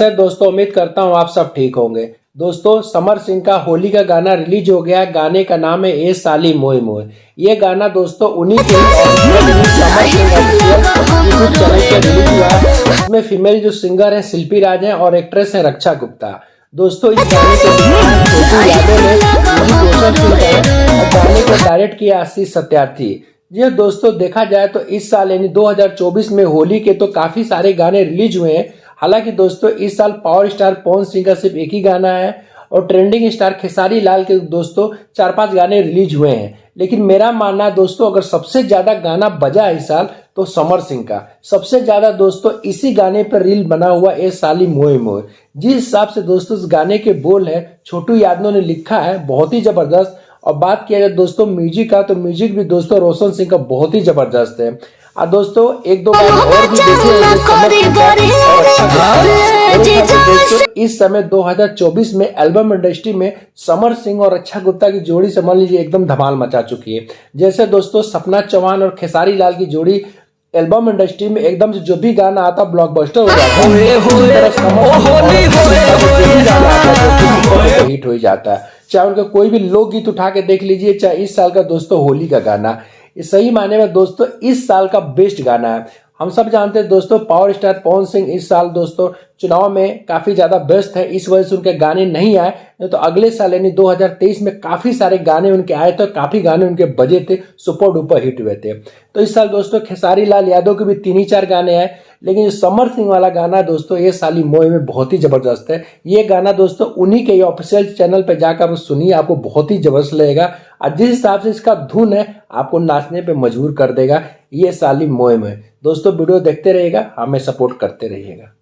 कैसे दोस्तों, उम्मीद करता हूँ आप सब ठीक होंगे। दोस्तों, समर सिंह का होली का गाना रिलीज हो गया। गाने का नाम है ए साली मोए मोए। ये गाना दोस्तों उन्हीं के समर सिंह यूट्यूब चैनल पे रिलीज हुआ है। इसमें फीमेल जो सिंगर है शिल्पी राज है और एक्ट्रेस है रक्षा गुप्ता। दोस्तों, इस गाने के छोटू यादव ने और गाने को डायरेक्ट किया आशीष सत्यार्थी। जी दोस्तों, देखा जाए तो इस साल यानी 2024 में होली के तो काफी सारे गाने रिलीज हुए हैं। हालांकि दोस्तों, इस साल पावर स्टार पवन सिंह का सिर्फ एक ही गाना है और ट्रेंडिंग स्टार खेसारी लाल के दोस्तों 4-5 गाने रिलीज हुए हैं। लेकिन मेरा मानना है दोस्तों, अगर सबसे ज्यादा गाना बजा इस साल तो समर सिंह का सबसे ज्यादा दोस्तों इसी गाने पर रील बना हुआ ए साली मोए मोए। जिस हिसाब से दोस्तों इस गाने के बोल है छोटू यादव ने लिखा है, बहुत ही जबरदस्त। और बात किया जाए दोस्तों म्यूजिक का, तो म्यूजिक भी दोस्तों रोशन सिंह का बहुत ही जबरदस्त है। और दोस्तों एक दो गाने और भी देखिए। इस समय 2024 में एल्बम इंडस्ट्री में समर सिंह और रक्षा गुप्ता की जोड़ी समझ लीजिए एकदम धमाल मचा चुकी है। जैसे दोस्तों सपना चौहान और खेसारी लाल की जोड़ी एल्बम इंडस्ट्री में एकदम से जो भी गाना आता ब्लॉकबस्टर हो जाता है, हिट हो जाता है। चाहे उनका कोई भी लोकगीत उठा के देख लीजिए, चाहे इस साल का दोस्तों होली का गाना, सही माने में दोस्तों इस साल का बेस्ट गाना है। हम सब जानते हैं दोस्तों पावर स्टार पवन सिंह इस साल दोस्तों चुनाव में काफी ज्यादा व्यस्त है, इस वजह से उनके गाने नहीं आए। तो अगले साल यानी 2023 में काफी सारे गाने उनके आए थे, काफी गाने उनके बजे थे, सुपर डुपर हिट हुए थे। तो इस साल दोस्तों खेसारी लाल यादव के भी 3-4 गाने आए, लेकिन जो समर सिंह वाला गाना दोस्तों ये साली मोए में बहुत ही जबरदस्त है। ये गाना दोस्तों उन्हीं के ऑफिशियल चैनल पे जाकर सुनिए, आपको बहुत ही जबरदस्त लगेगा। और जिस हिसाब से इसका धुन है आपको नाचने पे मजबूर कर देगा। ये साली मोए में दोस्तों वीडियो देखते रहिएगा, हमें सपोर्ट करते रहिएगा।